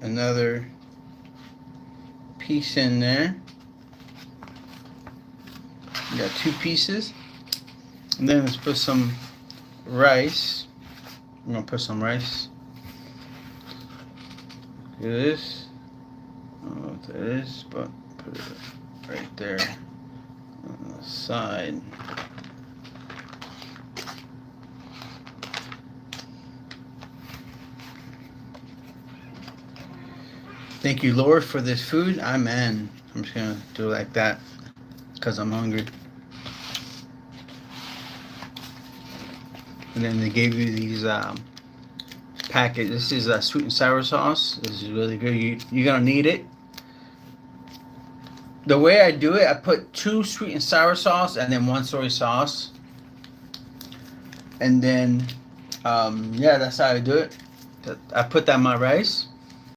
another piece in there. We got 2 pieces. And then let's put some rice. I'm gonna put some rice. Look at this. I don't know what that is, but put it right there on the side. Thank you, Lord, for this food. Amen. I'm just gonna do it like that because I'm hungry. And then they gave you these packet. This is a sweet and sour sauce. This is really good. You're gonna need it. The way I do it, I put 2 sweet and sour sauce and then 1 soy sauce. And then, yeah, that's how I do it. I put that in my rice.